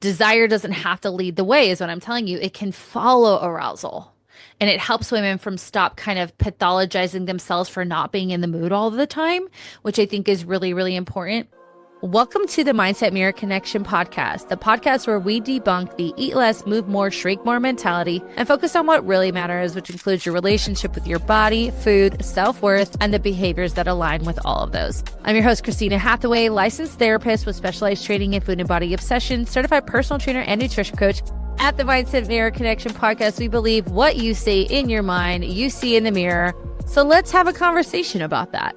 desire doesn't have to lead the way, is what I'm telling you. It can follow arousal. And it helps women from stop kind of pathologizing themselves for not being in the mood all the time, which I think is really, really important. Welcome to the Mindset Mirror Connection podcast, the podcast where we debunk the eat less, move more, shrink more mentality and focus on what really matters, which includes your relationship with your body, food, self-worth, and the behaviors that align with all of those. I'm your host, Christina Hathaway, licensed therapist with specialized training in food and body obsession, certified personal trainer and nutrition coach. At the Mindset Mirror Connection podcast, we believe what you say in your mind, you see in the mirror. So let's have a conversation about that.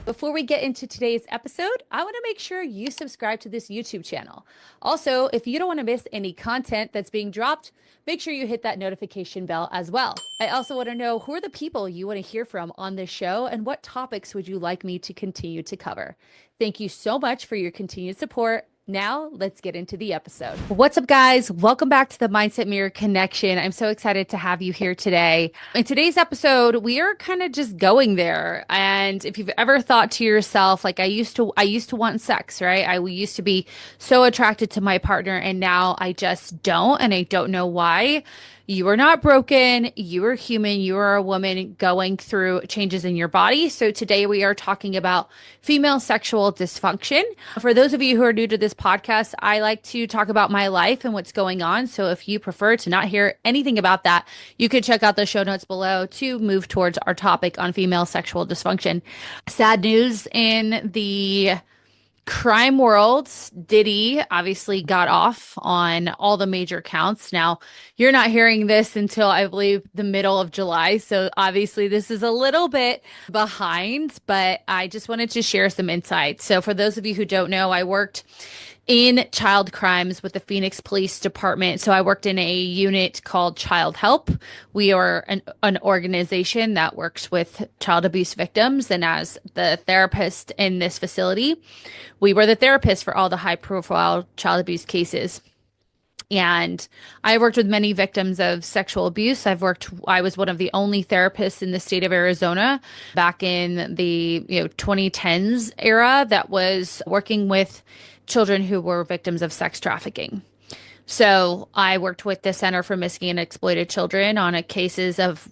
Before we get into today's episode, I want to make sure you subscribe to this YouTube channel. Also, if you don't want to miss any content that's being dropped, make sure you hit that notification bell as well. I also want to know who are the people you want to hear from on this show and what topics would you like me to continue to cover. Thank you so much for your continued support. Now, let's get into the episode. What's up, guys? Welcome back to the Mindset Mirror Connection. I'm so excited to have you here today. In today's episode, we are kind of just going there. And if you've ever thought to yourself, like I used to want sex, right? I used to be so attracted to my partner and now I just don't, and I don't know why. You are not broken. You are human. You are a woman going through changes in your body. So today we are talking about female sexual dysfunction. For those of you who are new to this podcast, I like to talk about my life and what's going on. So if you prefer to not hear anything about that, you can check out the show notes below to move towards our topic on female sexual dysfunction. Sad news in the crime world. Diddy obviously got off on all the major counts. Now, you're not hearing this until I believe the middle of July. So obviously this is a little bit behind, but I just wanted to share some insights. So for those of you who don't know, I worked in child crimes with the Phoenix Police Department. So I worked in a unit called Child Help. We are an organization that works with child abuse victims. And as the therapist in this facility, we were the therapist for all the high profile child abuse cases. And I worked with many victims of sexual abuse. I was one of the only therapists in the state of Arizona back in the 2010s era that was working with children who were victims of sex trafficking. So I worked with the Center for Missing and Exploited Children on cases of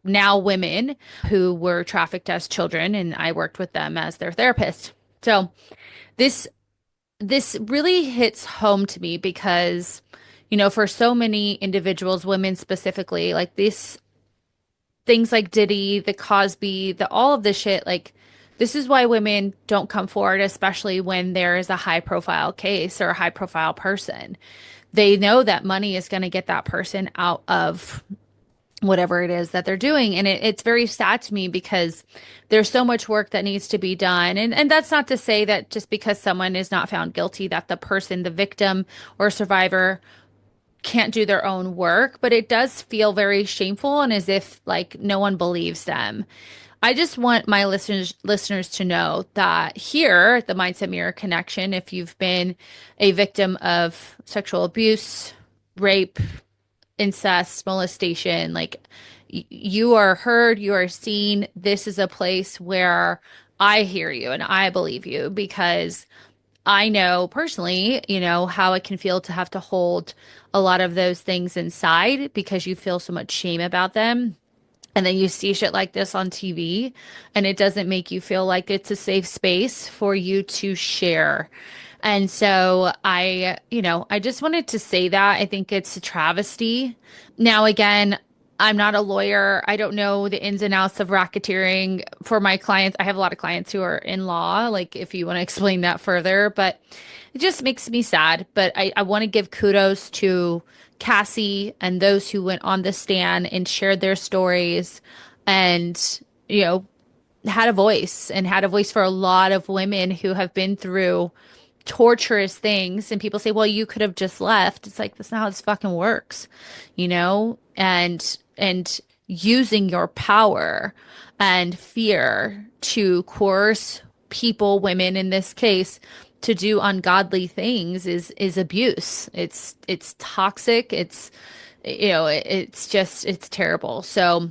now women who were trafficked as children, and I worked with them as their therapist. So this really hits home to me because, for so many individuals, women specifically, like these things like Diddy, the Cosby, all of this shit, like this is why women don't come forward, especially when there is a high profile case or a high profile person. They know that money is going to get that person out of whatever it is that they're doing. And it's very sad to me because there's so much work that needs to be done. And that's not to say that just because someone is not found guilty, that the person, the victim or survivor can't do their own work, but it does feel very shameful and as if like no one believes them. I just want my listeners to know that here at the Mindset Mirror Connection, if you've been a victim of sexual abuse, rape, incest, molestation, like you are heard, you are seen. This is a place where I hear you and I believe you because I know personally, how it can feel to have to hold a lot of those things inside because you feel so much shame about them. And then you see shit like this on TV and it doesn't make you feel like it's a safe space for you to share. And so I just wanted to say that. I think it's a travesty. Now, again, I'm not a lawyer. I don't know the ins and outs of racketeering for my clients. I have a lot of clients who are in law, like if you want to explain that further, but it just makes me sad. But I want to give kudos to Cassie and those who went on the stand and shared their stories and, had a voice for a lot of women who have been through torturous things. And people say, well, you could have just left. It's like, that's not how this fucking works, and using your power and fear to coerce people, women in this case, to do ungodly things is abuse. It's toxic. It's terrible. So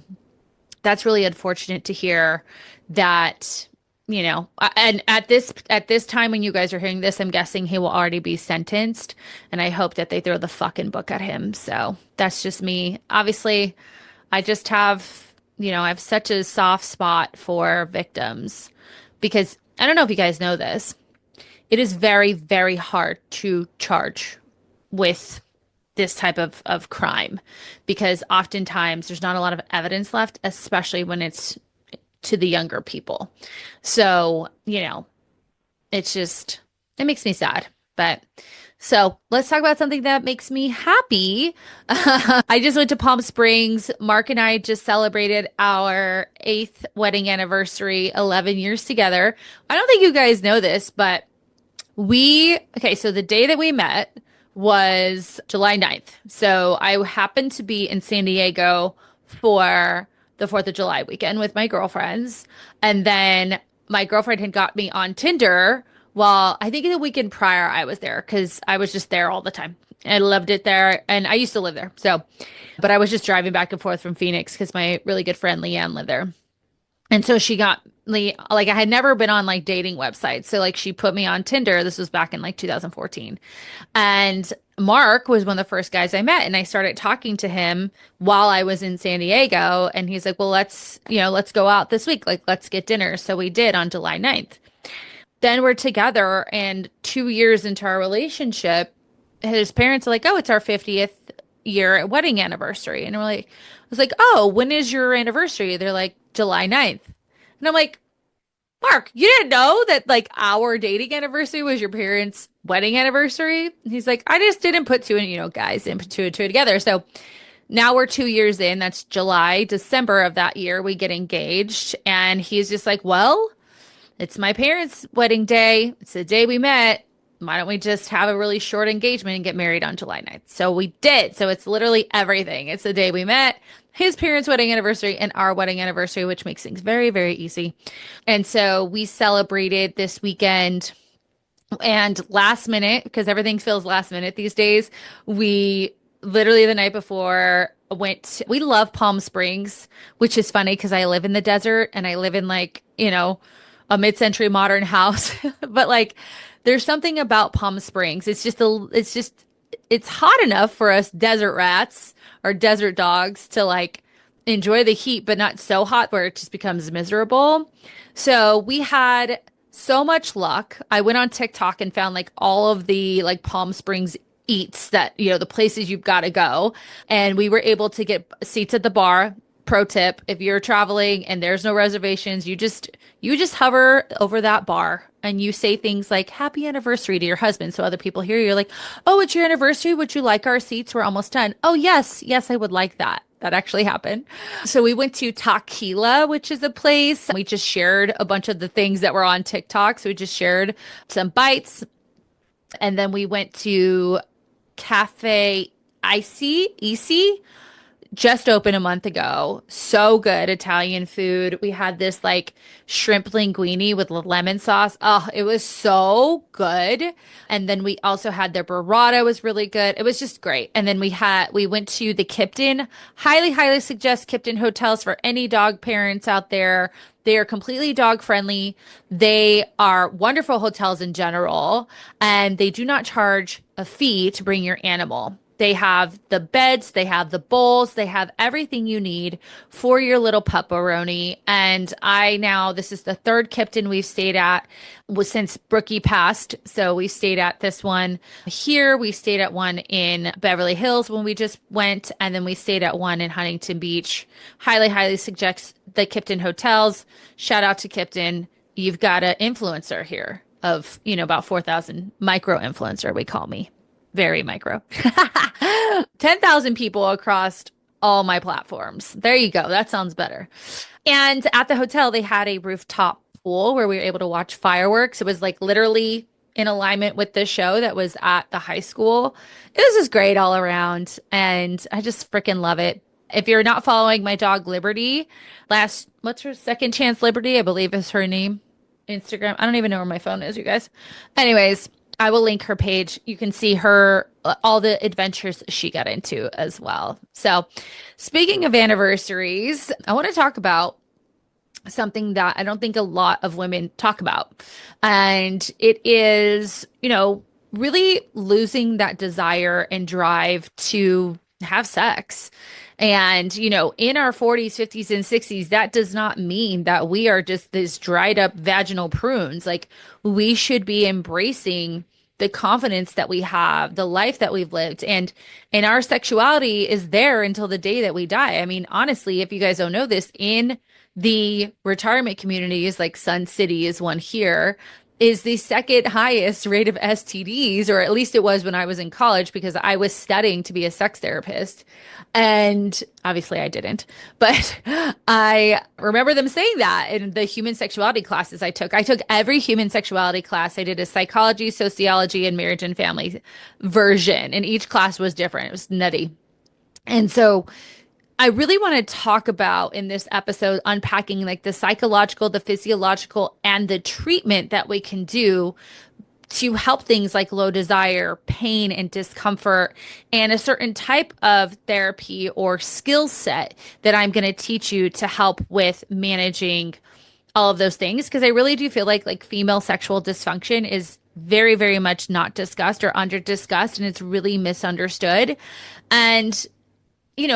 that's really unfortunate to hear that, and at this time when you guys are hearing this, I'm guessing he will already be sentenced, and I hope that they throw the fucking book at him. So that's just me. Obviously, I just have, I have such a soft spot for victims because I don't know if you guys know this. It is very, very hard to charge with this type of crime because oftentimes there's not a lot of evidence left, especially when it's to the younger people. So, it makes me sad. But so let's talk about something that makes me happy. I just went to Palm Springs. Mark and I just celebrated our eighth wedding anniversary, 11 years together. I don't think you guys know this, but okay, so the day that we met was July 9th. So I happened to be in San Diego for the 4th of July weekend with my girlfriends. And then my girlfriend had got me on Tinder while I think the weekend prior I was there because I was just there all the time. I loved it there. And I used to live there. So, but I was just driving back and forth from Phoenix because my really good friend Leanne lived there. And so she got me, like, I had never been on like dating websites. So, like, she put me on Tinder. This was back in like 2014. And Mark was one of the first guys I met. And I started talking to him while I was in San Diego. And he's like, well, let's go out this week. Like, let's get dinner. So we did on July 9th. Then we're together. And 2 years into our relationship, his parents are like, oh, it's our 50th year wedding anniversary. And I was like, oh, when is your anniversary? They're like, July 9th. And I'm like, Mark, you didn't know that like our dating anniversary was your parents' wedding anniversary? And he's like, I just didn't put two and, guys didn't put two and two together. So now we're 2 years in. That's December of that year. We get engaged. And he's just like, well, it's my parents' wedding day. It's the day we met. Why don't we just have a really short engagement and get married on July 9th? So we did. So it's literally everything. It's the day we met, his parents' wedding anniversary, and our wedding anniversary, which makes things very, very easy. And so we celebrated this weekend. And last minute, because everything feels last minute these days, we literally the night before we love Palm Springs, which is funny because I live in the desert and I live in like, a mid-century modern house. But like, there's something about Palm Springs. It's hot enough for us desert rats or desert dogs to like enjoy the heat, but not so hot where it just becomes miserable. So we had so much luck. I went on TikTok and found like all of the like Palm Springs eats that, the places you've got to go. And we were able to get seats at the bar. Pro tip, if you're traveling and there's no reservations, you just hover over that bar and you say things like happy anniversary to your husband so other people hear you. You're like, oh, it's your anniversary. Would you like our seats? We're almost done. Oh, yes, I would like that. That actually happened. So we went to Tequila, which is a place. We just shared a bunch of the things that were on TikTok. So we just shared some bites. And then we went to Cafe Icy, just opened a month ago. So good Italian food. We had this like shrimp linguine with lemon sauce. Oh, it was so good. And then we also had their burrata was really good. It was just great. And then we went to the Kipton. Highly, highly suggest Kipton hotels for any dog parents out there. They are completely dog friendly. They are wonderful hotels in general, and they do not charge a fee to bring your animal. They have the beds, they have the bowls, they have everything you need for your little pupperoni. And this is the third Kipton we've stayed at since Brookie passed. So we stayed at this one here. We stayed at one in Beverly Hills when we just went. And then we stayed at one in Huntington Beach. Highly, highly suggest the Kipton hotels. Shout out to Kipton. You've got an influencer here of, about 4,000 micro influencer, we call me. Very micro. 10,000 people across all my platforms. There you go. That sounds better. And at the hotel, they had a rooftop pool where we were able to watch fireworks. It was like literally in alignment with the show that was at the high school. It was just great all around. And I just freaking love it. If you're not following my dog Liberty, what's her Second Chance Liberty, I believe is her name. Instagram. I don't even know where my phone is, you guys. Anyways, I will link her page. You can see all the adventures she got into as well. So speaking of anniversaries, I want to talk about something that I don't think a lot of women talk about. And it is, really losing that desire and drive to have sex. And, in our 40s, 50s, and 60s, that does not mean that we are just this dried up vaginal prunes. Like, we should be embracing the confidence that we have, the life that we've lived, and our sexuality is there until the day that we die. I mean, honestly, if you guys don't know this, in the retirement communities, like Sun City is one here, is the second highest rate of STDs, or at least it was when I was in college because I was studying to be a sex therapist. And obviously I didn't, but I remember them saying that in the human sexuality classes I took. I took every human sexuality class. I did a psychology, sociology, and marriage and family version, and each class was different. It was nutty. And so I really want to talk about in this episode, unpacking like the psychological, the physiological, and the treatment that we can do to help things like low desire, pain, and discomfort, and a certain type of therapy or skill set that I'm going to teach you to help with managing all of those things. Because I really do feel like female sexual dysfunction is very, very much not discussed or under discussed, and it's really misunderstood. And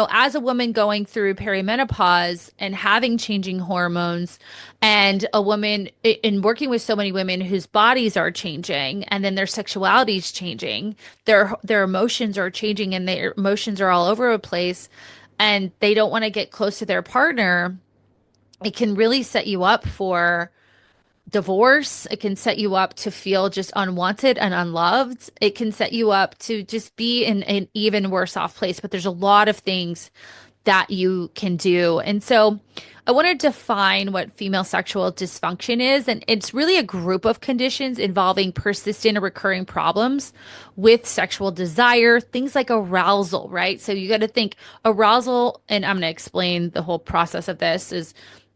as a woman going through perimenopause and having changing hormones, and a woman in working with so many women whose bodies are changing, and then their sexuality is changing, their emotions are changing, and their emotions are all over the place, and they don't want to get close to their partner, it can really set you up for divorce. It can set you up to feel just unwanted and unloved. It can set you up to just be in an even worse off place. But there's a lot of things that you can do. And so I want to define what female sexual dysfunction is. And it's really a group of conditions involving persistent or recurring problems with sexual desire, things like arousal, right? So you got to think arousal, and I'm going to explain the whole process of this, is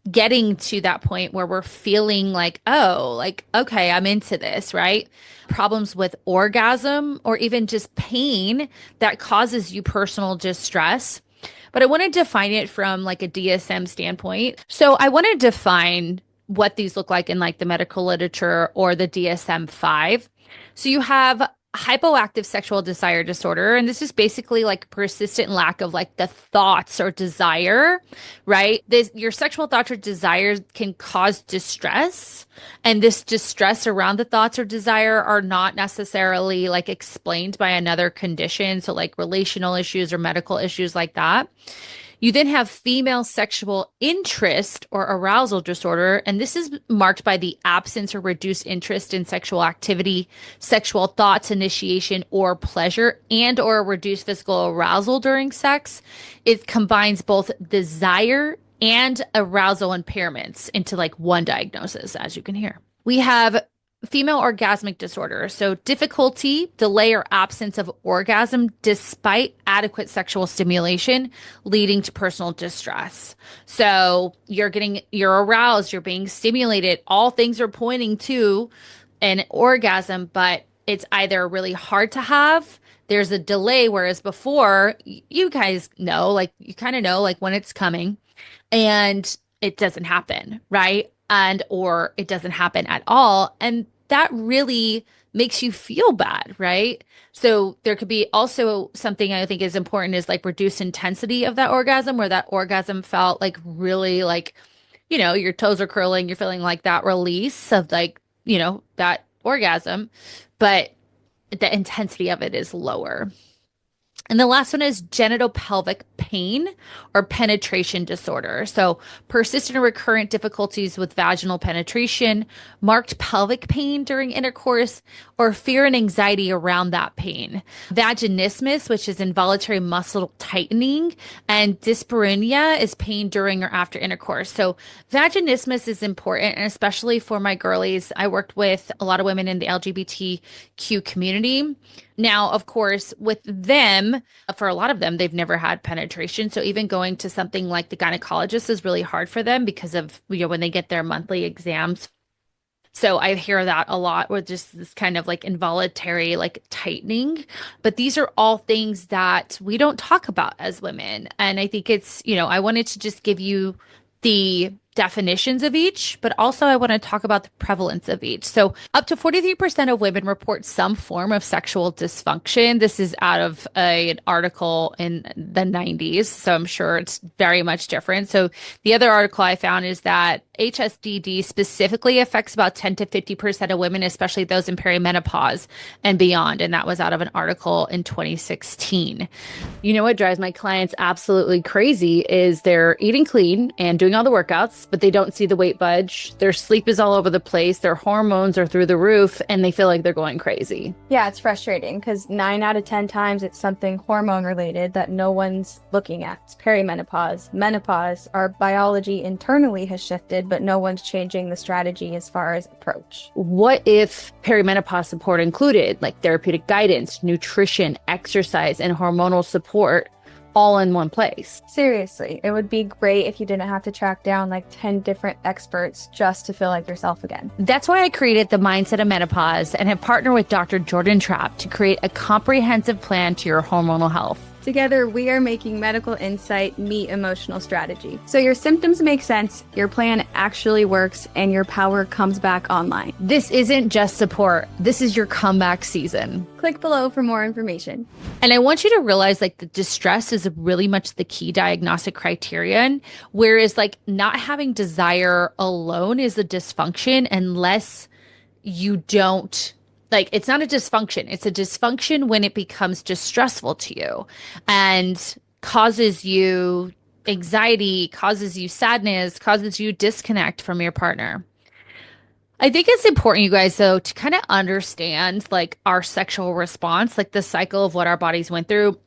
getting to that point where we're feeling like, oh, like, okay, I'm into this, right? Problems with orgasm or even just pain that causes you personal distress. But I want to define it from like a DSM standpoint. So I want to define what these look like in like the medical literature or the DSM-5. So you have hypoactive sexual desire disorder, and this is basically like persistent lack of like the thoughts or desire, right? Your sexual thoughts or desires can cause distress, and this distress around the thoughts or desire are not necessarily like explained by another condition, so like relational issues or medical issues like that. You then have female sexual interest or arousal disorder, and this is marked by the absence or reduced interest in sexual activity, sexual thoughts, initiation, or pleasure, and or reduced physical arousal during sex. It combines both desire and arousal impairments into like one diagnosis, as you can hear. We have female orgasmic disorder. So difficulty, delay, or absence of orgasm despite adequate sexual stimulation, leading to personal distress. So you're aroused, you're being stimulated. All things are pointing to an orgasm, but it's either really hard to have, there's a delay, whereas before, you guys know, like you kind of know like when it's coming, and it doesn't happen, right? And or it doesn't happen at all. And that really makes you feel bad, right? So there could be also something I think is important is like reduced intensity of that orgasm, where that orgasm felt like really like, your toes are curling, you're feeling like that release of like, that orgasm, but the intensity of it is lower. And the last one is genitopelvic pain or penetration disorder. So persistent or recurrent difficulties with vaginal penetration, marked pelvic pain during intercourse, or fear and anxiety around that pain. Vaginismus, which is involuntary muscle tightening, and dyspareunia is pain during or after intercourse. So vaginismus is important, and especially for my girlies. I worked with a lot of women in the LGBTQ community. Now, of course, with them, for a lot of them, they've never had penetration. So even going to something like the gynecologist is really hard for them because of, when they get their monthly exams. So I hear that a lot with just this kind of like involuntary like tightening. But these are all things that we don't talk about as women. And I think it's, I wanted to just give you the definitions of each, but also I want to talk about the prevalence of each. So, up to 43% of women report some form of sexual dysfunction. This is out of an article in the 90s, so I'm sure it's very much different. So, the other article I found is that HSDD specifically affects about 10 to 50% of women, especially those in perimenopause and beyond. And that was out of an article in 2016. You know what drives my clients absolutely crazy is they're eating clean and doing all the workouts, but they don't see the weight budge. Their sleep is all over the place. Their hormones are through the roof and they feel like they're going crazy. Yeah, it's frustrating because 9 out of 10 times it's something hormone related that no one's looking at. It's perimenopause, menopause. Our biology internally has shifted, but no one's changing the strategy as far as approach. What if perimenopause support included like therapeutic guidance, nutrition, exercise, and hormonal support all in one place? Seriously, it would be great if you didn't have to track down like 10 different experts just to feel like yourself again. That's why I created the Mindset of Menopause and have partnered with Dr. Jordan Trapp to create a comprehensive plan to your hormonal health. Together, we are making medical insight meet emotional strategy. So your symptoms make sense, your plan actually works, and your power comes back online. This isn't just support. This is your comeback season. Click below for more information. And I want you to realize like the distress is really much the key diagnostic criterion, whereas like not having desire alone is a dysfunction unless you don't. Like, it's not a dysfunction. It's a dysfunction when it becomes distressful to you and causes you anxiety, causes you sadness, causes you disconnect from your partner. I think it's important, you guys, though, to kind of understand like our sexual response, like the cycle of what our bodies went through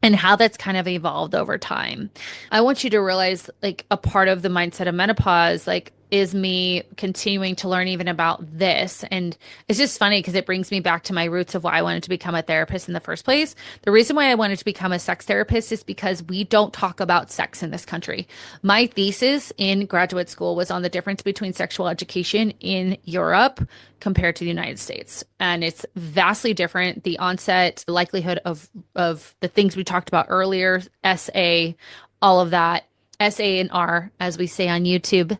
and how that's kind of evolved over time. I want you to realize like a part of the mindset of menopause, like is me continuing to learn even about this. And it's just funny because it brings me back to my roots of why I wanted to become a therapist in the first place. The reason why I wanted to become a sex therapist is because we don't talk about sex in this country. My thesis in graduate school was on the difference between sexual education in Europe compared to the United States. And it's vastly different. The onset, the likelihood of the things we talked about earlier, SA, all of that, SA and R, as we say on YouTube,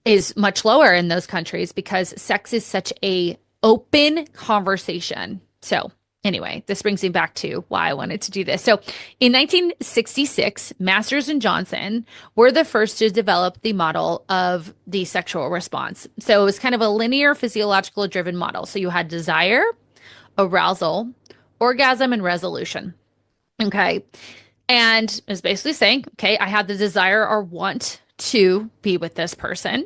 is much lower in those countries because sex is such a open conversation. So anyway, this brings me back to why I wanted to do this. So in 1966, Masters and Johnson were the first to develop the model of the sexual response. So it was kind of a linear physiological driven model. So you had desire, arousal, orgasm, and resolution. Okay. And it was basically saying, okay, I had the desire or want to be with this person.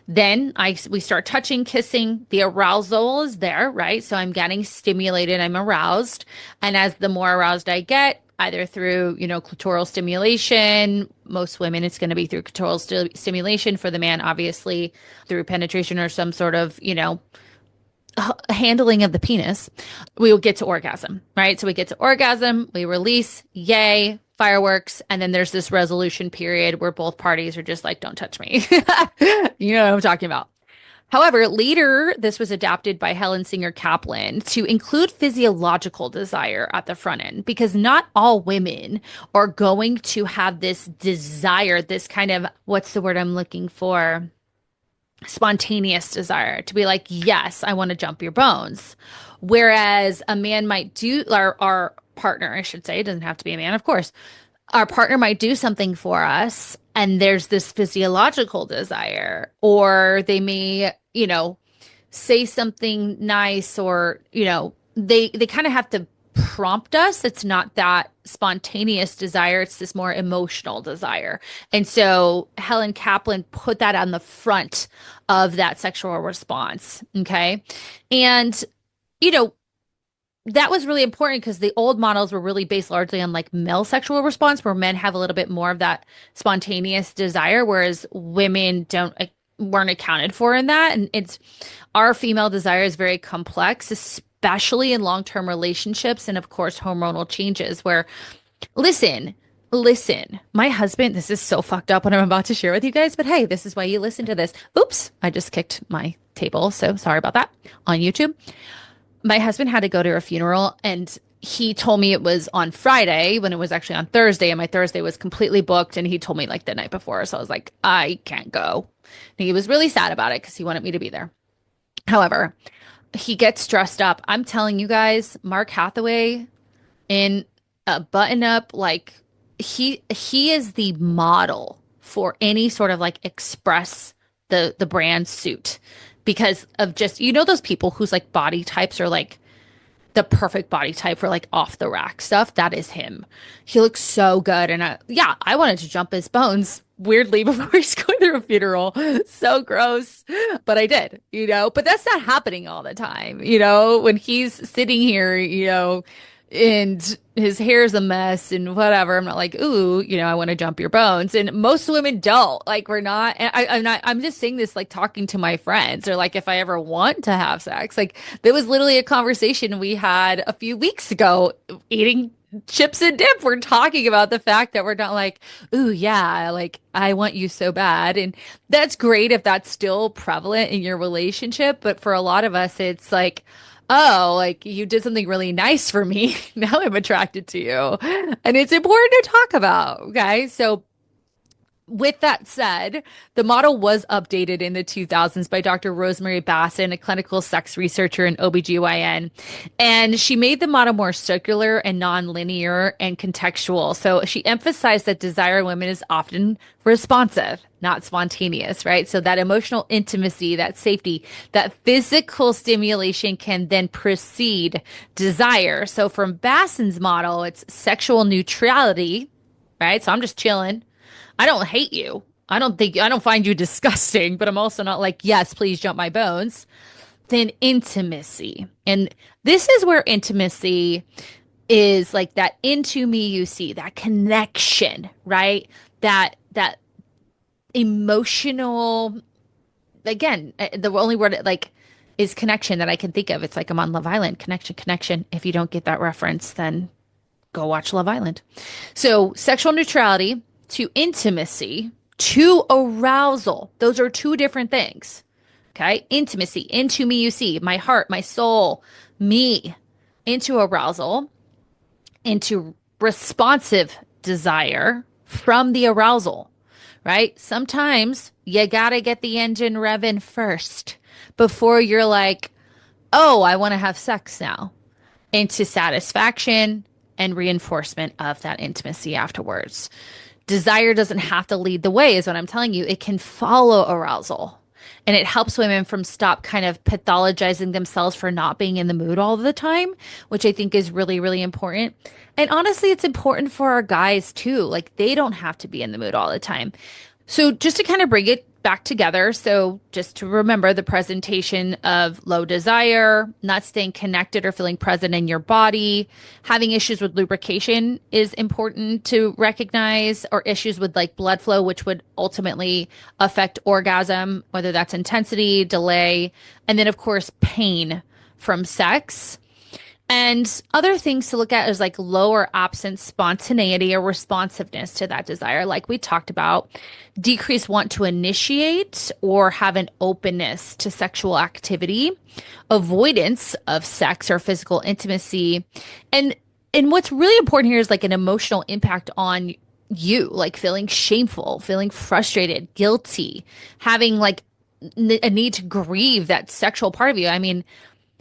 Then we start touching, kissing. The arousal is there, right? So I'm getting stimulated, I'm aroused. And as the more aroused I get, either through, clitoral stimulation, most women, it's going to be through clitoral stimulation. For the man, obviously through penetration or some sort of, handling of the penis, we will get to orgasm, right? So we get to orgasm, we release, yay, fireworks, and then there's this resolution period where both parties are just like, don't touch me. You know what I'm talking about. However, later, this was adapted by Helen Singer Kaplan to include physiological desire at the front end, because not all women are going to have this desire, this kind of, what's the word I'm looking for? Spontaneous desire to be like, yes, I want to jump your bones. Whereas a man might do, our partner, I should say, it doesn't have to be a man, of course. Our partner might do something for us and there's this physiological desire, or they may, say something nice, or, they kind of have to prompt us. It's not that spontaneous desire. It's this more emotional desire. And so Helen Kaplan put that on the front of that sexual response. Okay. And, that was really important because the old models were really based largely on like male sexual response, where men have a little bit more of that spontaneous desire, whereas women weren't accounted for in that. And our female desire is very complex, especially in long-term relationships. And of course, hormonal changes where, listen, my husband, this is so fucked up what I'm about to share with you guys, but hey, this is why you listen to this. Oops, I just kicked my table. So sorry about that on YouTube. My husband had to go to a funeral, and he told me it was on Friday when it was actually on Thursday, and my Thursday was completely booked. And he told me like the night before. So I was like, I can't go. And he was really sad about it because he wanted me to be there. However, he gets dressed up. I'm telling you guys, Mark Hathaway in a button up, like he is the model for any sort of like express the brand suit because of just those people whose like body types are like the perfect body type for like off the rack stuff. That is him. He looks so good. And I wanted to jump his bones weirdly before he's going through a funeral. So gross. But I did, but that's not happening all the time, when he's sitting here, and his hair's a mess and whatever. I'm not like, ooh, I want to jump your bones. And most women don't. Like, we're not. And I'm just saying this like talking to my friends or like if I ever want to have sex. Like, there was literally a conversation we had a few weeks ago eating chips and dip. We're talking about the fact that we're not like, ooh, yeah, like I want you so bad. And that's great if that's still prevalent in your relationship. But for a lot of us, it's like, oh, like you did something really nice for me. Now I'm attracted to you. And it's important to talk about. Okay. So, with that said, the model was updated in the 2000s by Dr. Rosemary Basson, a clinical sex researcher and OBGYN. And she made the model more circular and nonlinear and contextual. So she emphasized that desire in women is often responsive, not spontaneous, right? So that emotional intimacy, that safety, that physical stimulation can then precede desire. So from Basson's model, it's sexual neutrality, right? So I'm just chilling. I don't hate you. I don't find you disgusting, but I'm also not like, yes, please jump my bones. Then intimacy. And this is where intimacy is like that into me you see, that connection, right? That emotional, again, the only word like is connection that I can think of. It's like I'm on Love Island, connection. If you don't get that reference, then go watch Love Island. So sexual neutrality to intimacy to arousal. Those are two different things. Okay. Intimacy, into me, you see, my heart, my soul, me, into arousal, into responsive desire from the arousal, right? Sometimes you got to get the engine revving first before you're like, oh, I want to have sex now, into satisfaction and reinforcement of that intimacy afterwards. Desire doesn't have to lead the way, is what I'm telling you. It can follow arousal. And it helps women from stop kind of pathologizing themselves for not being in the mood all the time, which I think is really, really important. And honestly, it's important for our guys too. Like they don't have to be in the mood all the time. So just to kind of bring it back together. So just to remember the presentation of low desire, not staying connected or feeling present in your body, having issues with lubrication is important to recognize, or issues with like blood flow, which would ultimately affect orgasm, whether that's intensity, delay, and then of course, pain from sex. And other things to look at is like low or absent spontaneity or responsiveness to that desire, like we talked about, decreased want to initiate or have an openness to sexual activity, avoidance of sex or physical intimacy. And what's really important here is like an emotional impact on you, like feeling shameful, feeling frustrated, guilty, having like a need to grieve that sexual part of you. I mean,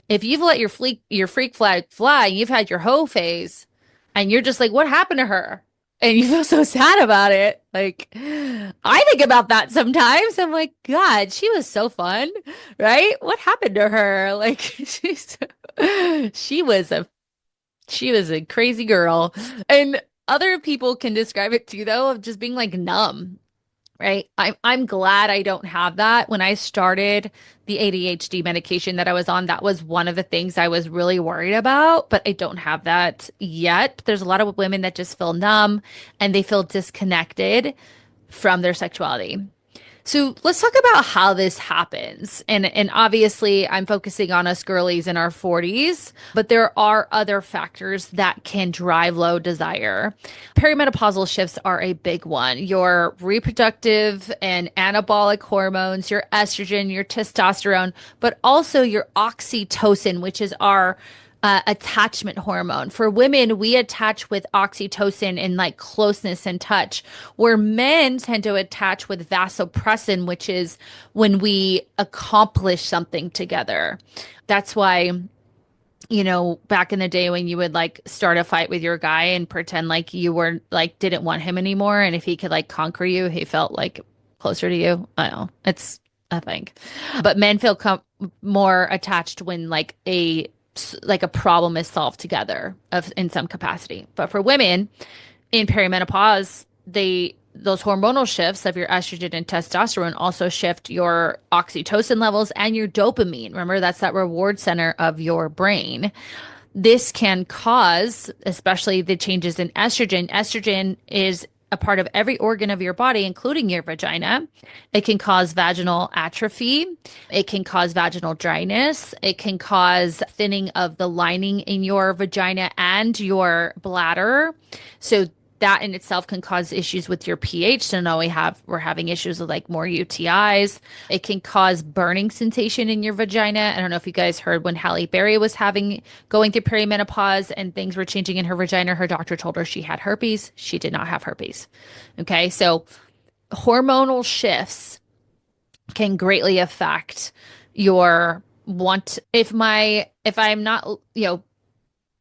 if you've let your freak flag fly, you've had your hoe phase, and you're just like, what happened to her? And you feel so sad about it. Like, I think about that sometimes. I'm like, God, she was so fun, right? What happened to her? Like, she was a crazy girl. And other people can describe it too, though, of just being like numb. Right. I'm glad I don't have that. When I started the ADHD medication that I was on, that was one of the things I was really worried about, but I don't have that yet. But there's a lot of women that just feel numb and they feel disconnected from their sexuality. So let's talk about how this happens. And obviously I'm focusing on us girlies in our 40s, but there are other factors that can drive low desire. Perimenopausal shifts are a big one. Your reproductive and anabolic hormones, your estrogen, your testosterone, but also your oxytocin, which is our attachment hormone. For women, we attach with oxytocin and like closeness and touch, where men tend to attach with vasopressin, which is when we accomplish something together. That's why, back in the day when you would like start a fight with your guy and pretend like you were like didn't want him anymore, and if he could like conquer you, he felt like closer to you. I don't know. It's a thing. But men feel more attached when like a problem is solved together of in some capacity. But for women in perimenopause, those hormonal shifts of your estrogen and testosterone also shift your oxytocin levels and your dopamine. Remember, that's that reward center of your brain. This can cause, especially the changes in estrogen. Estrogen is a part of every organ of your body, including your vagina. It can cause vaginal atrophy. It can cause vaginal dryness. It can cause thinning of the lining in your vagina and your bladder. So that in itself can cause issues with your pH. So now we're having issues with like more UTIs. It can cause burning sensation in your vagina. I don't know if you guys heard when Halle Berry was going through perimenopause and things were changing in her vagina. Her doctor told her she had herpes. She did not have herpes. Okay, so hormonal shifts can greatly affect your want. If I'm not,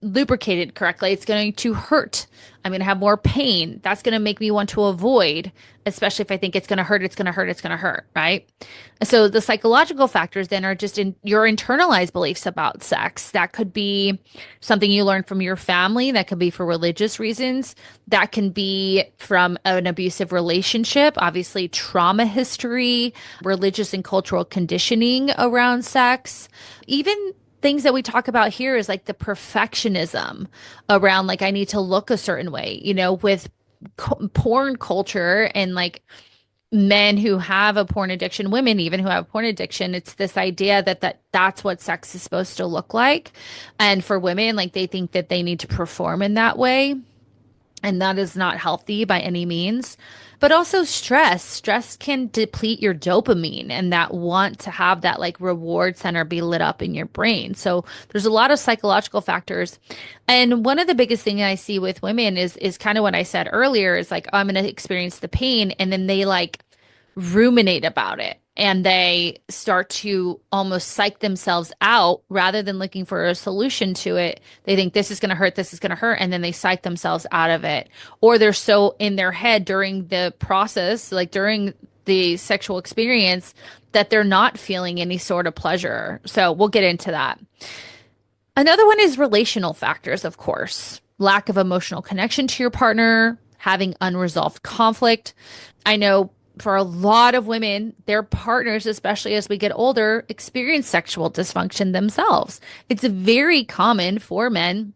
lubricated correctly, it's going to hurt. I'm going to have more pain. That's going to make me want to avoid, especially if I think it's going to hurt, it's going to hurt, it's going to hurt, right? So the psychological factors then are just in your internalized beliefs about sex. That could be something you learned from your family. That could be for religious reasons. That can be from an abusive relationship, obviously trauma history, religious and cultural conditioning around sex, even things that we talk about here is like the perfectionism around like I need to look a certain way, with porn culture and like men who have a porn addiction, women even who have a porn addiction, it's this idea that's what sex is supposed to look like. And for women, like they think that they need to perform in that way. And that is not healthy by any means. But also stress. Stress can deplete your dopamine and that want to have that like reward center be lit up in your brain. So there's a lot of psychological factors. And one of the biggest thing I see with women is kind of what I said earlier is like, oh, I'm going to experience the pain. And then they like ruminate about it and they start to almost psych themselves out rather than looking for a solution to it. They think this is going to hurt, this is going to hurt, and then they psych themselves out of it. Or they're so in their head during the process, like during the sexual experience, that they're not feeling any sort of pleasure. So we'll get into that. Another one is relational factors, of course. Lack of emotional connection to your partner, having unresolved conflict. I know for a lot of women, their partners, especially as we get older, experience sexual dysfunction themselves. It's very common for men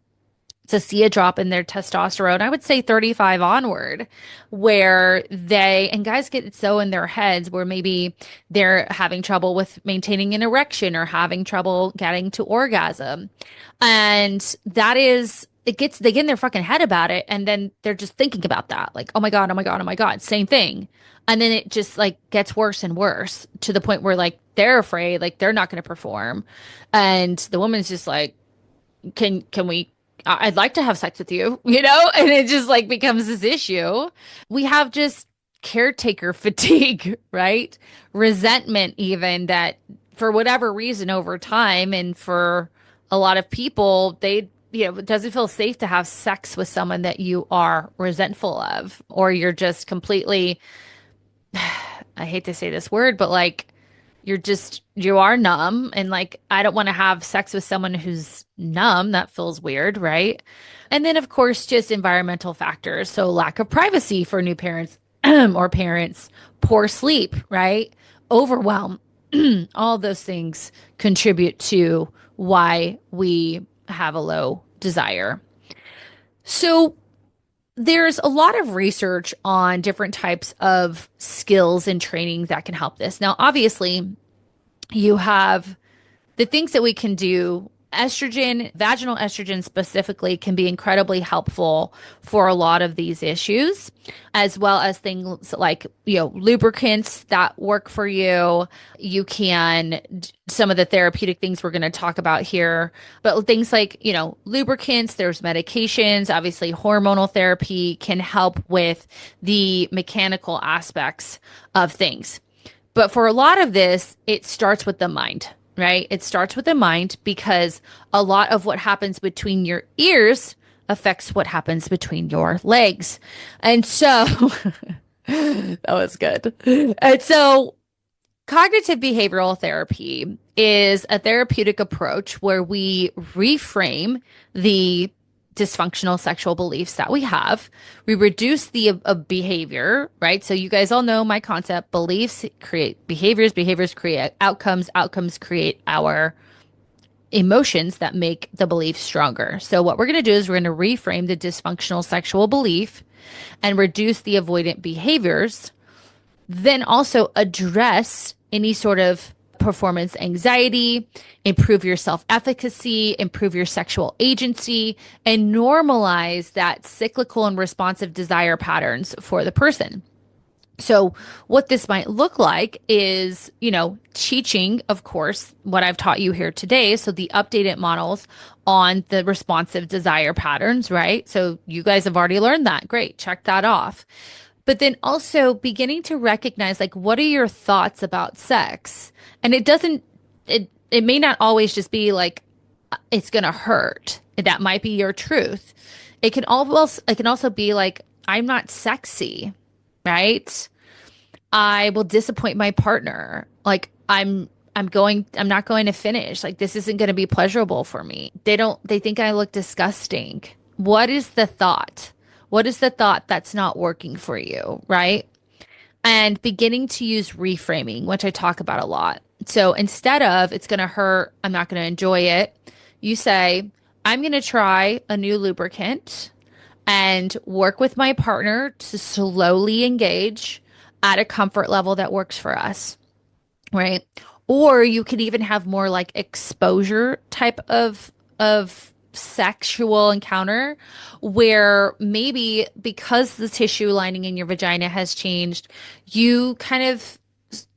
to see a drop in their testosterone, I would say 35 onward, where and guys get so in their heads where maybe they're having trouble with maintaining an erection or having trouble getting to orgasm. And they get in their fucking head about it. And then they're just thinking about that. Like, oh my God, oh my God, oh my God, same thing. And then it just like gets worse and worse to the point where like they're afraid, like they're not going to perform. And the woman's just like, can we, I'd like to have sex with you, and it just like becomes this issue. We have just caretaker fatigue, right? Resentment, even that for whatever reason over time. And for a lot of people, it doesn't feel safe to have sex with someone that you are resentful of, or you're just completely, I hate to say this word, but like you are numb, and like I don't want to have sex with someone who's numb. That feels weird, right? And then of course just environmental factors. So lack of privacy for new parents or parents, poor sleep, right? Overwhelm. All those things contribute to why we have a low desire. So there's a lot of research on different types of skills and training that can help this. Now, obviously, you have the things that we can do estrogen, vaginal estrogen specifically, can be incredibly helpful for a lot of these issues, as well as things like, lubricants that work for you. You can, some of the therapeutic things we're going to talk about here, but things like, lubricants, there's medications, obviously hormonal therapy can help with the mechanical aspects of things. But for a lot of this, it starts with the mind, right? It starts with the mind because a lot of what happens between your ears affects what happens between your legs. And so that was good. And so cognitive behavioral therapy is a therapeutic approach where we reframe the dysfunctional sexual beliefs that we have. We reduce the behavior, right? So you guys all know my concept: beliefs create behaviors, behaviors create outcomes, outcomes create our emotions that make the belief stronger. So what we're going to do is we're going to reframe the dysfunctional sexual belief and reduce the avoidant behaviors, then also address any sort of performance anxiety, improve your self-efficacy, improve your sexual agency, and normalize that cyclical and responsive desire patterns for the person. So what this might look like is, teaching, of course, what I've taught you here today. So the updated models on the responsive desire patterns, right? So you guys have already learned that. Great. Check that off. But then also beginning to recognize, like, what are your thoughts about sex? And it may not always just be like, it's going to hurt. That might be your truth. It can also be like, I'm not sexy, right? I will disappoint my partner. Like, I'm not going to finish. Like, this isn't going to be pleasurable for me. They think I look disgusting. What is the thought? What is the thought that's not working for you, right? And beginning to use reframing, which I talk about a lot. So instead of it's going to hurt, I'm not going to enjoy it, you say, I'm going to try a new lubricant and work with my partner to slowly engage at a comfort level that works for us, right? Or you could even have more like exposure type of sexual encounter where maybe because the tissue lining in your vagina has changed, you kind of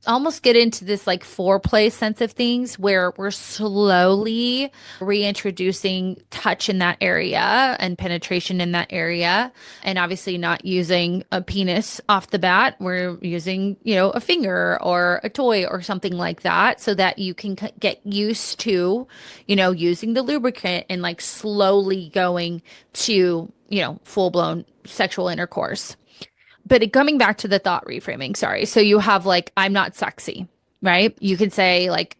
almost get into this like foreplay sense of things where we're slowly reintroducing touch in that area and penetration in that area. And obviously not using a penis off the bat. We're using, a finger or a toy or something like that so that you can get used to, using the lubricant and like slowly going to, full blown sexual intercourse. But coming back to the thought reframing, sorry. So you have like, I'm not sexy, right? You can say like,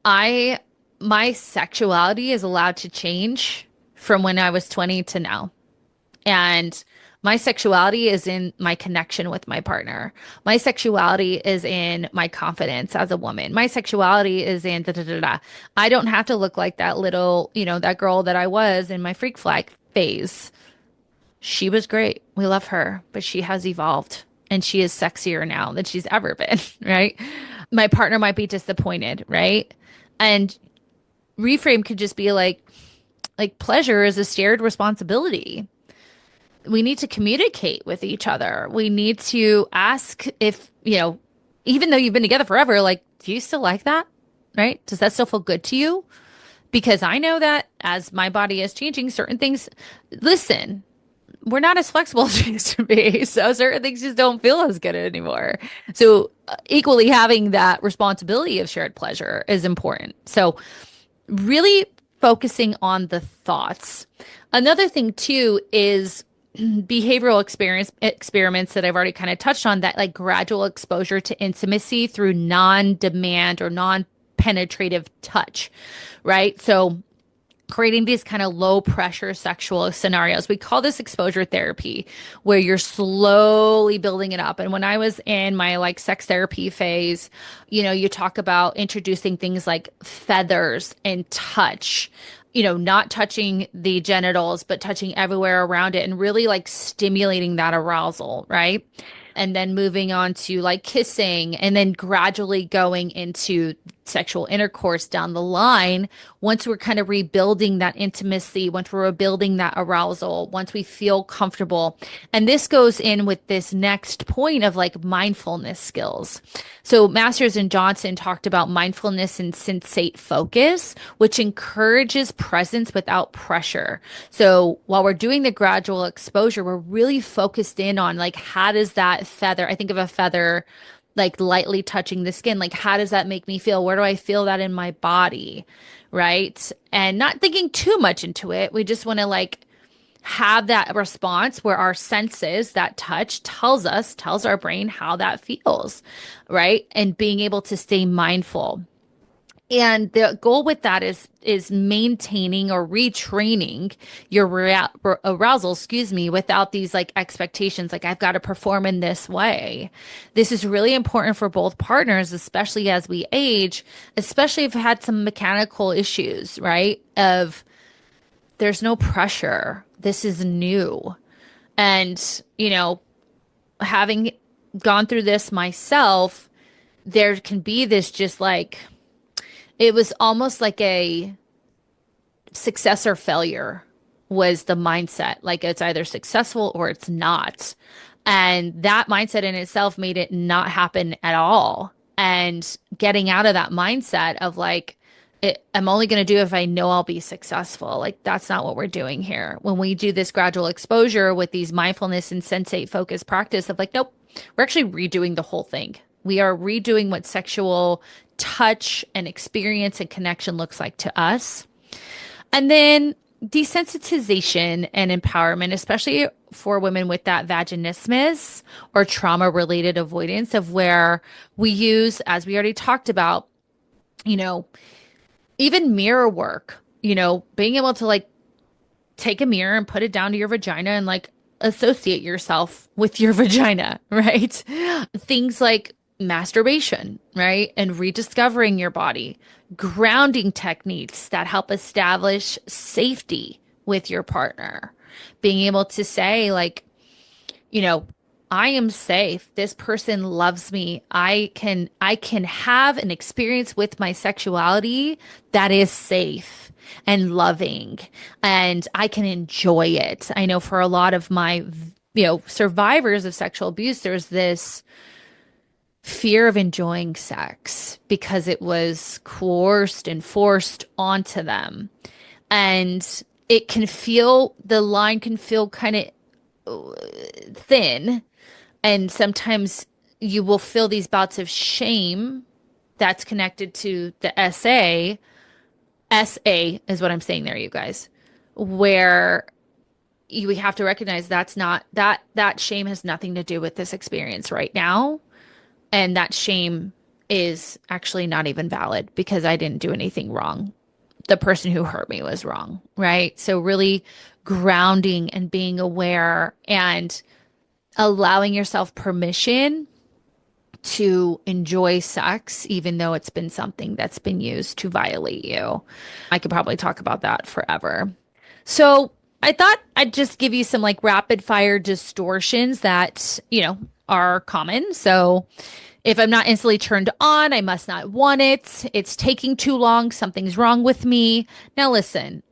my sexuality is allowed to change from when I was 20 to now. And my sexuality is in my connection with my partner. My sexuality is in my confidence as a woman. My sexuality is in da da da da. I don't have to look like that little, that girl that I was in my freak flag phase. She was great. We love her, but she has evolved and she is sexier now than she's ever been, right? My partner might be disappointed, right? And reframe could just be like pleasure is a shared responsibility. We need to communicate with each other. We need to ask if, even though you've been together forever, like, do you still like that? Right? Does that still feel good to you? Because I know that as my body is changing, certain things, listen, we're not as flexible as we used to be. So certain things just don't feel as good anymore. So equally having that responsibility of shared pleasure is important. So really focusing on the thoughts. Another thing too is behavioral experiments that I've already kind of touched on, that like gradual exposure to intimacy through non-demand or non-penetrative touch, right? So creating these kind of low pressure sexual scenarios. We call this exposure therapy, where you're slowly building it up. And when I was in my like sex therapy phase, you talk about introducing things like feathers and touch, not touching the genitals, but touching everywhere around it and really like stimulating that arousal, right? And then moving on to like kissing and then gradually going into sexual intercourse down the line, once we're kind of rebuilding that intimacy, once we're rebuilding that arousal, once we feel comfortable. And this goes in with this next point of like mindfulness skills. So Masters and Johnson talked about mindfulness and sensate focus, which encourages presence without pressure. So while we're doing the gradual exposure, we're really focused in on like, how does that feather, I think of a feather like lightly touching the skin. Like, how does that make me feel? Where do I feel that in my body? Right. And not thinking too much into it. We just want to like have that response where our senses, that touch tells our brain how that feels. Right. And being able to stay mindful. And the goal with that is maintaining or retraining your arousal, without these like expectations, like I've got to perform in this way. This is really important for both partners, especially as we age, especially if we've had some mechanical issues, right? Of there's no pressure. This is new. And, having gone through this myself, there can be this just like, it was almost like a success or failure was the mindset. Like it's either successful or it's not. And that mindset in itself made it not happen at all. And getting out of that mindset of like, I'm only going to do it if I know I'll be successful. Like that's not what we're doing here. When we do this gradual exposure with these mindfulness and sensate focus practice of like, nope, we're actually redoing the whole thing. We are redoing what sexual touch and experience and connection looks like to us. And then desensitization and empowerment, especially for women with that vaginismus or trauma related avoidance, of where we use, as we already talked about, even mirror work, being able to like take a mirror and put it down to your vagina and like associate yourself with your vagina, right? Things like masturbation, right? And rediscovering your body, grounding techniques that help establish safety with your partner, being able to say, like, I am safe. This person loves me. I can have an experience with my sexuality that is safe and loving, and I can enjoy it. I know for a lot of my, survivors of sexual abuse, there's this fear of enjoying sex because it was coerced and forced onto them. And the line can feel kind of thin. And sometimes you will feel these bouts of shame that's connected to the SA. SA is what I'm saying there, you guys, where we have to recognize that shame has nothing to do with this experience right now. And that shame is actually not even valid because I didn't do anything wrong. The person who hurt me was wrong, right? So really grounding and being aware and allowing yourself permission to enjoy sex, even though it's been something that's been used to violate you. I could probably talk about that forever. So I thought I'd just give you some like rapid fire distortions that, are common. So if I'm not instantly turned on, I must not want it. It's taking too long. Something's wrong with me. Now listen,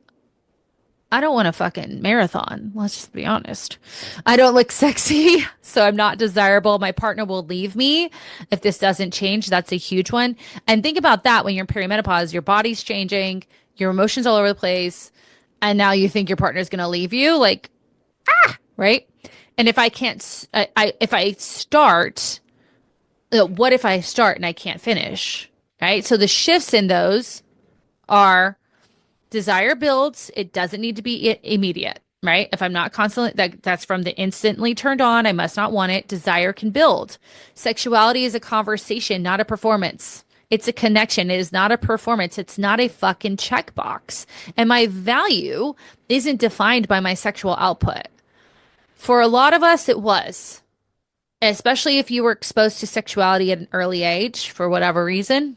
I don't want a fucking marathon. Let's just be honest. I don't look sexy, so I'm not desirable. My partner will leave me if this doesn't change. That's a huge one. And think about that when you're in perimenopause, your body's changing, your emotions all over the place, and now you think your partner's going to leave you. Like, right? And if I can't, if I start, what if I start and I can't finish? Right? So the shifts in those are desire builds. It doesn't need to be immediate, right? If I'm not constantly, that's from the instantly turned on, I must not want it. Desire can build. Sexuality is a conversation, not a performance. It's a connection. It is not a performance. It's not a fucking checkbox. And my value isn't defined by my sexual output. For a lot of us, it was, especially if you were exposed to sexuality at an early age for whatever reason.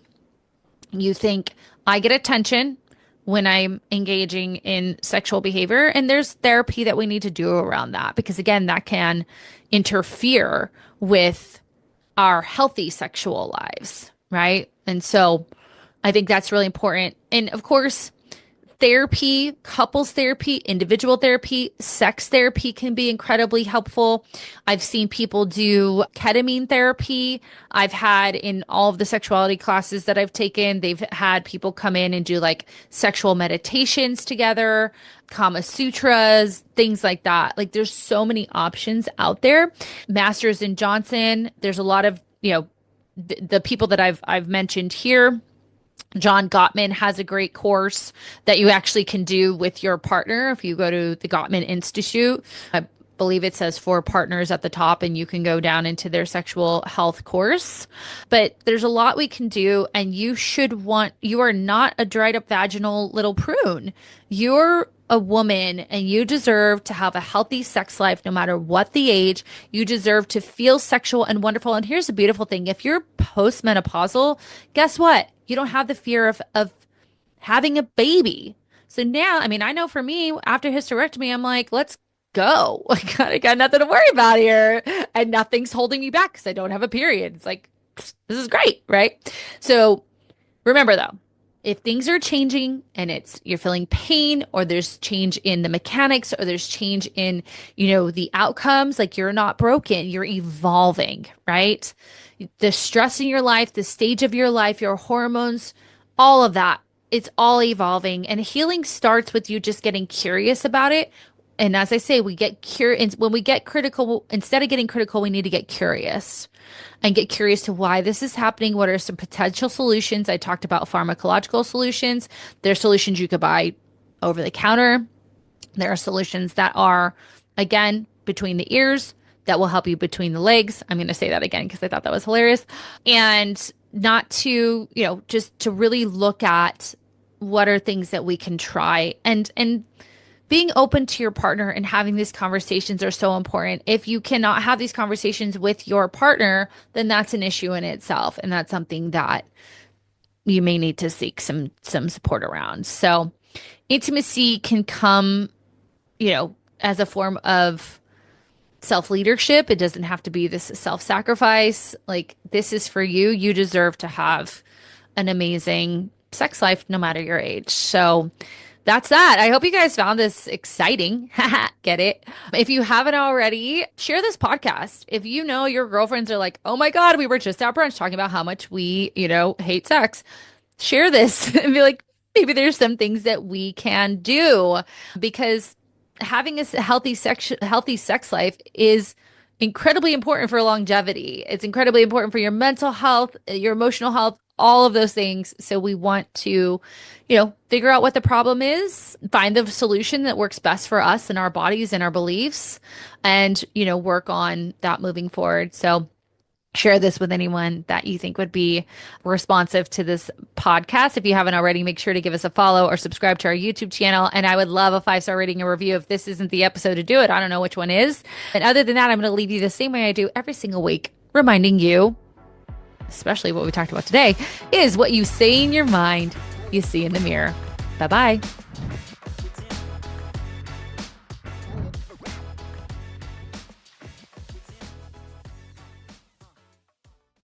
You think, I get attention when I'm engaging in sexual behavior, and there's therapy that we need to do around that, because again, that can interfere with our healthy sexual lives, right? And so I think that's really important. And of course, therapy, couples therapy, individual therapy, sex therapy can be incredibly helpful. I've seen people do ketamine therapy. I've had in all of the sexuality classes that I've taken, they've had people come in and do like sexual meditations together, Kama Sutras, things like that. Like there's so many options out there. Masters and Johnson, there's a lot of, the people that I've mentioned here. John Gottman has a great course that you actually can do with your partner if you go to the Gottman Institute. I believe it says for partners at the top, and you can go down into their sexual health course. But there's a lot we can do, and you are not a dried up vaginal little prune. You're a woman and you deserve to have a healthy sex life no matter what the age. You deserve to feel sexual and wonderful. And here's the beautiful thing. If you're postmenopausal, guess what? You don't have the fear of having a baby. So now, I mean, I know for me, after hysterectomy, I'm like, let's go. I got nothing to worry about here. And nothing's holding me back because I don't have a period. It's like, this is great, right? So remember though, if things are changing and you're feeling pain, or there's change in the mechanics, or there's change in, the outcomes, like you're not broken, you're evolving, right? The stress in your life, the stage of your life, your hormones, all of that, it's all evolving. And healing starts with you just getting curious about it. And as I say, we get curious. When we get critical, instead of getting critical, we need to get curious and get curious to why this is happening. What are some potential solutions? I talked about pharmacological solutions. There are solutions you could buy over the counter. There are solutions that are, again, between the ears, that will help you between the legs. I'm going to say that again because I thought that was hilarious. And not to, just to really look at what are things that we can try, and being open to your partner and having these conversations are so important. If you cannot have these conversations with your partner, then that's an issue in itself. And that's something that you may need to seek some support around. So intimacy can come, as a form of self-leadership. It doesn't have to be this self-sacrifice. Like, this is for you. You deserve to have an amazing sex life no matter your age. So that's that. I hope you guys found this exciting. Get it? If you haven't already, share this podcast. If you know your girlfriends are like, oh my God, we were just at brunch talking about how much we, hate sex. Share this and be like, maybe there's some things that we can do, because having a healthy sex life is incredibly important for longevity. It's incredibly important for your mental health, your emotional health, all of those things. So we want to, figure out what the problem is, find the solution that works best for us and our bodies and our beliefs, and, work on that moving forward. So share this with anyone that you think would be responsive to this podcast. If you haven't already, make sure to give us a follow or subscribe to our YouTube channel. And I would love a 5-star rating and review. If this isn't the episode to do it, I don't know which one is. And other than that, I'm going to leave you the same way I do every single week, reminding you, especially what we talked about today, is what you say in your mind, you see in the mirror. Bye-bye.